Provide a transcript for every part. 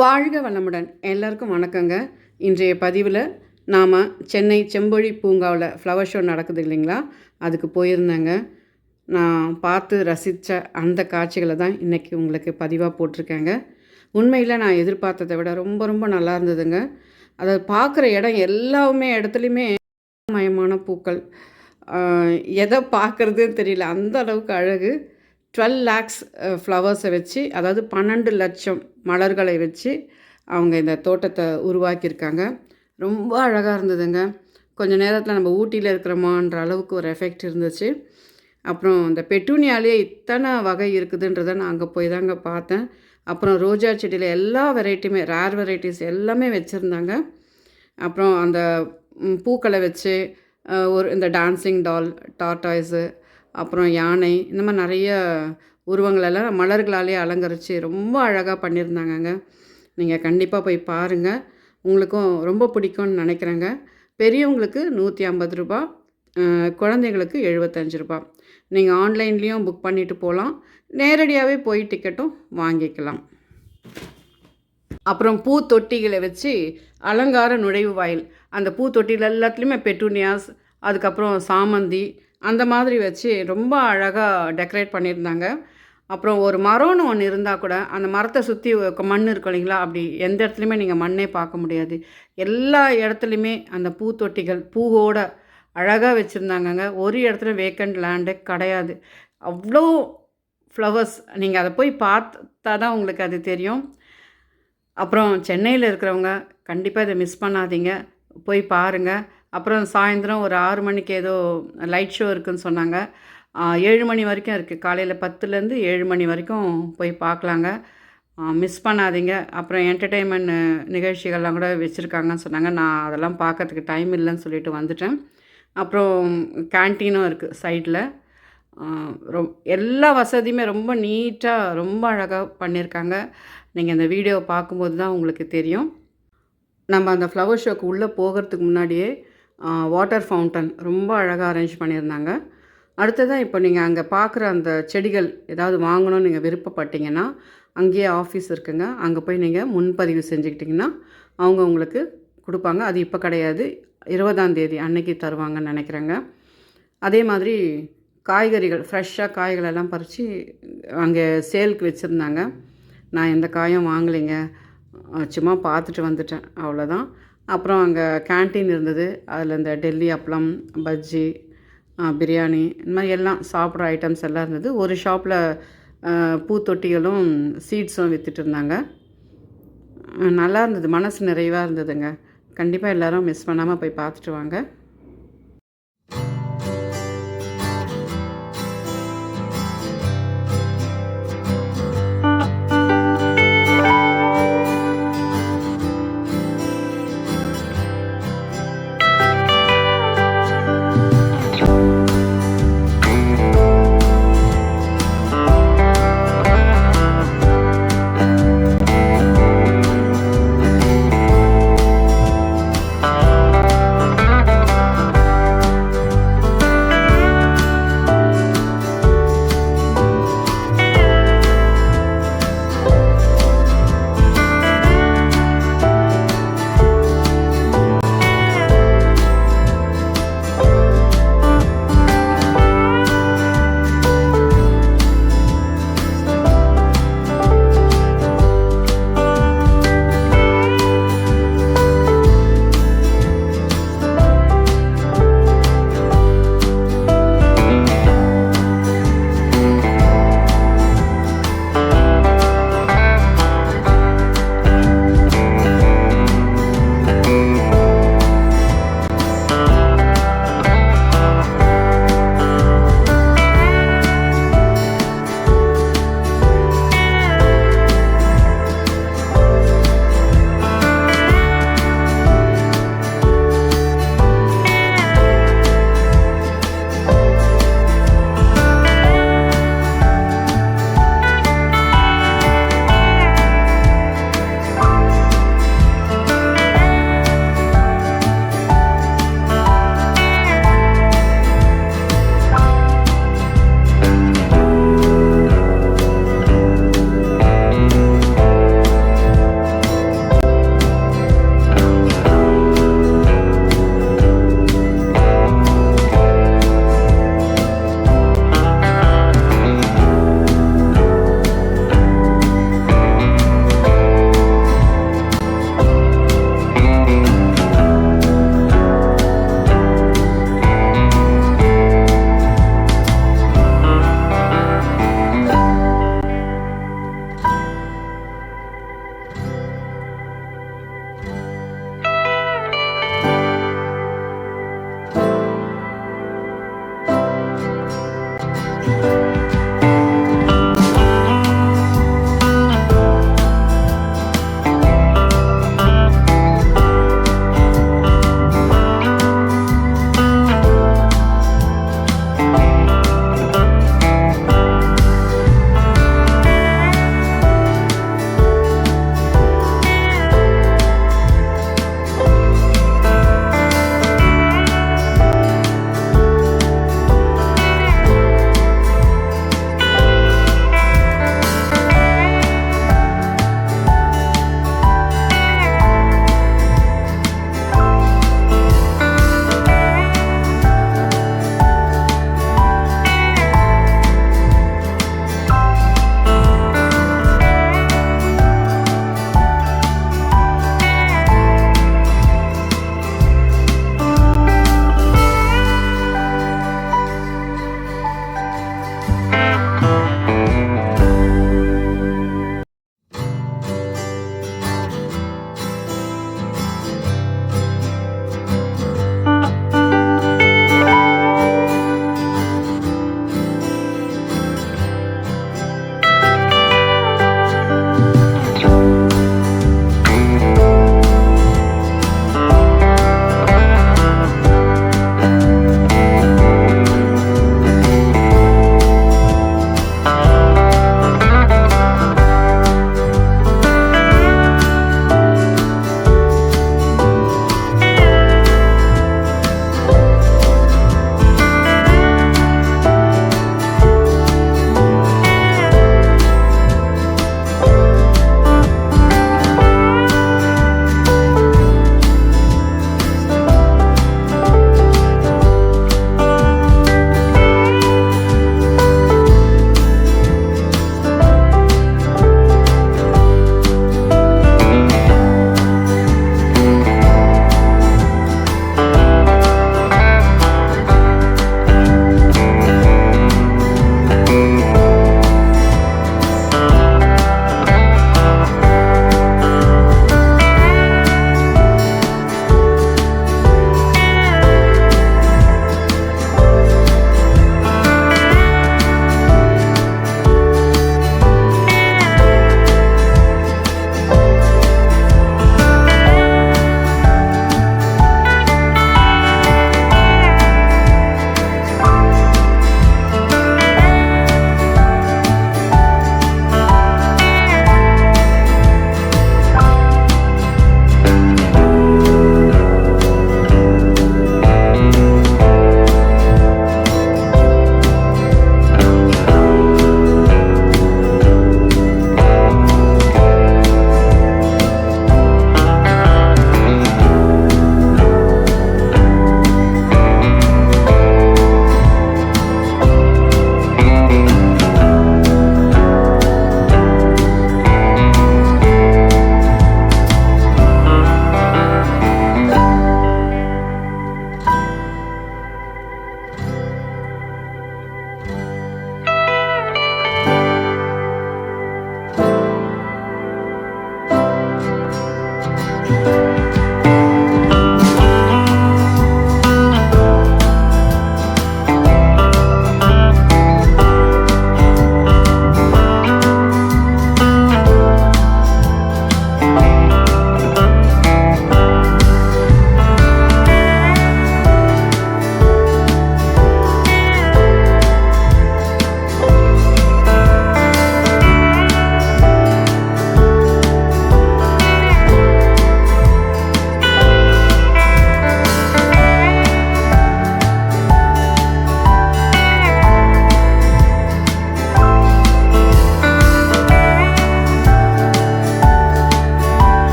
வாழ்க வளமுடன். எல்லாருக்கும் வணக்கங்க. இன்றைய பதிவில் நாம் சென்னை செம்பொழி பூங்காவில் ஃப்ளவர் ஷோ நடக்குது இல்லைங்களா, அதுக்கு போயிருந்தேங்க. நான் பார்த்து ரசித்த அந்த காட்சிகளை தான் இன்றைக்கி உங்களுக்கு பதிவாக போட்டிருக்கேங்க. உண்மையில் நான் எதிர்பார்த்ததை விட ரொம்ப ரொம்ப நல்லா இருந்ததுங்க. அதை பார்க்குற இடம் எல்லாமே இடத்துலையுமே மயமான பூக்கள், எதை பார்க்குறதுன்னு தெரியல, அந்த அளவுக்கு அழகு. 12 lakhs ஃப்ளவர்ஸை வச்சு, அதாவது 12 லட்சம் மலர்களை வச்சு அவங்க இந்த தோட்டத்தை உருவாக்கியிருக்காங்க. ரொம்ப அழகாக இருந்ததுங்க. கொஞ்சம் நேரத்தில் நம்ம ஊட்டியில் இருக்கிறோமான்ற அளவுக்கு ஒரு எஃபெக்ட் இருந்துச்சு. அப்புறம் இந்த பெட்டூனியாலேயே இத்தனை வகை இருக்குதுன்றதை நான் அங்கே போய் தாங்க பார்த்தேன். அப்புறம் ரோஜா செடியில் எல்லா வெரைட்டியுமே, ரேர் வெரைட்டிஸ் எல்லாமே வச்சுருந்தாங்க. அப்புறம் அந்த பூக்களை வச்சு ஒரு இந்த டான்ஸிங் டால், டார்டாய்ஸு, அப்புறம் யானை, இந்த மாதிரி நிறைய உருவங்களெல்லாம் மலர்களாலே அலங்கரித்து ரொம்ப அழகாக பண்ணியிருந்தாங்கங்க. நீங்கள் கண்டிப்பாக போய் பாருங்கள், உங்களுக்கும் ரொம்ப பிடிக்கும்னு நினைக்கிறேங்க. பெரியவங்களுக்கு ₹150, குழந்தைங்களுக்கு ₹75. நீங்கள் ஆன்லைன்லேயும் புக் பண்ணிவிட்டு போகலாம், நேரடியாகவே போய் டிக்கெட்டும் வாங்கிக்கலாம். அப்புறம் பூத்தொட்டிகளை வச்சு அலங்கார நுழைவு வாயில், அந்த பூத்தொட்டியில் எல்லாத்துலேயுமே பெட்டூனியாஸ், அதுக்கப்புறம் சாமந்தி, அந்த மாதிரி வச்சு ரொம்ப அழகாக டெக்கரேட் பண்ணியிருந்தாங்க. அப்புறம் ஒரு மரம்னு ஒன்று இருந்தால் கூட அந்த மரத்தை சுற்றி மண் இருக்கும் இல்லைங்களா, அப்படி எந்த இடத்துலையுமே நீங்கள் மண்ணே பார்க்க முடியாது. எல்லா இடத்துலையுமே அந்த பூத்தொட்டிகள் பூவோட அழகாக வச்சுருந்தாங்கங்க. ஒரு இடத்துல வேக்கண்ட் லேண்டு கிடையாது, அவ்வளோ ஃப்ளவர்ஸ். நீங்கள் அதை போய் பார்த்தா தான் உங்களுக்கு அது தெரியும். அப்புறம் சென்னையில் இருக்கிறவங்க கண்டிப்பாக இதை மிஸ் பண்ணாதீங்க, போய் பாருங்கள். அப்புறம் சாயந்தரம் ஒரு 6 மணிக்கு ஏதோ லைட் ஷோ இருக்குதுன்னு சொன்னாங்க. 7 மணி வரைக்கும் இருக்குது, காலையில் 10லேருந்து 7 மணி வரைக்கும் போய் பார்க்கலாங்க, மிஸ் பண்ணாதீங்க. அப்புறம் என்டர்டெயின்மெண்ட் நிகழ்ச்சிகள்லாம் கூட வச்சுருக்காங்கன்னு சொன்னாங்க. நான் அதெல்லாம் பார்க்கறதுக்கு டைம் இல்லைன்னு சொல்லிட்டு வந்துட்டேன். அப்புறம் கேன்டீனும் இருக்குது சைடில். எல்லா வசதியுமே ரொம்ப நீட்டாக ரொம்ப அழகாக பண்ணியிருக்காங்க. நீங்கள் இந்த வீடியோவை பார்க்கும்போது தான் உங்களுக்கு தெரியும். நம்ம அந்த ஃப்ளவர் ஷோக்கு உள்ளே போகிறதுக்கு முன்னாடியே வாட்டர் ஃபவுண்டன் ரொம்ப அழகாக அரேஞ்ச் பண்ணியிருந்தாங்க. அடுத்ததான் இப்போ நீங்கள் அங்கே பார்க்குற அந்த செடிகள் ஏதாவது வாங்கணும்னு நீங்கள் விருப்பப்பட்டீங்கன்னா, அங்கேயே ஆஃபீஸ் இருக்குங்க, அங்கே போய் நீங்கள் முன்பதிவு செஞ்சுக்கிட்டிங்கன்னா அவங்க உங்களுக்கு கொடுப்பாங்க. அது இப்போ கிடையாது, 20ஆம் தேதி அன்னைக்கு தருவாங்கன்னு நினைக்கிறேங்க. அதே மாதிரி காய்கறிகள், ஃப்ரெஷ்ஷாக காய்களெல்லாம் பறித்து அங்கே சேலுக்கு வச்சுருந்தாங்க. நான் எந்த காயும் வாங்கலைங்க, சும்மா பார்த்துட்டு வந்துட்டேன், அவ்வளோதான். அப்புறம் அங்கே கேன்டீன் இருந்தது, அதில் இந்த டெல்லி அப்பளம், பஜ்ஜி, பிரியாணி, இந்த மாதிரி எல்லாம் சாப்பிட்ற ஐட்டம்ஸ் எல்லாம் இருந்தது. ஒரு ஷாப்பில் பூத்தொட்டிகளும் சீட்ஸும் விற்றுட்டு இருந்தாங்க. நல்லா இருந்தது, மனசு நிறைவாக இருந்ததுங்க. கண்டிப்பாக எல்லோரும் மிஸ் பண்ணாமல் போய் பார்த்துட்டு வாங்க.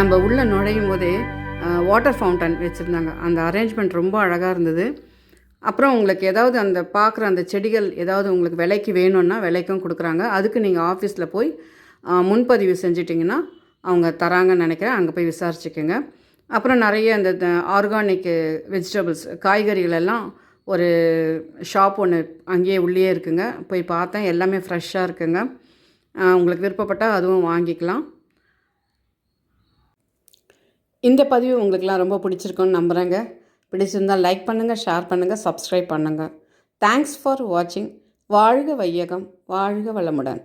நம்ம உள்ளே நுழையும் போதே வாட்டர் ஃபவுண்டன் வச்சுருந்தாங்க. அந்த அரேஞ்ச்மெண்ட் ரொம்ப அழகாக இருந்தது. அப்புறம் உங்களுக்கு ஏதாவது அந்த பார்க்குற அந்த செடிகள் ஏதாவது உங்களுக்கு விலைக்கு வேணும்னா விலைக்கும் கொடுக்குறாங்க. அதுக்கு நீங்கள் ஆஃபீஸில் போய் முன்பதிவு செஞ்சிட்டிங்கன்னா அவங்க தராங்கன்னு நினைக்கிறேன். அங்கே போய் விசாரிச்சுக்கோங்க. அப்புறம் நிறைய அந்த ஆர்கானிக் வெஜிடபிள்ஸ் காய்கறிகள் எல்லாம் ஒரு ஷாப் ஒன்று அங்கேயே உள்ளே இருக்குங்க. போய் பார்த்தேன், எல்லாமே ஃப்ரெஷ்ஷாக இருக்குங்க. உங்களுக்கு விருப்பப்பட்டால் அதுவும் வாங்கிக்கலாம். இந்த பதிவு உங்களுக்கெல்லாம் ரொம்ப பிடிச்சிருக்குன்னு நம்புகிறேங்க. பிடிச்சிருந்தால் லைக் பண்ணுங்கள், ஷேர் பண்ணுங்கள், சப்ஸ்கிரைப் பண்ணுங்கள். தேங்க்ஸ் ஃபார் வாட்சிங். வாழ்க வையகம், வாழ்க வளமுடன்.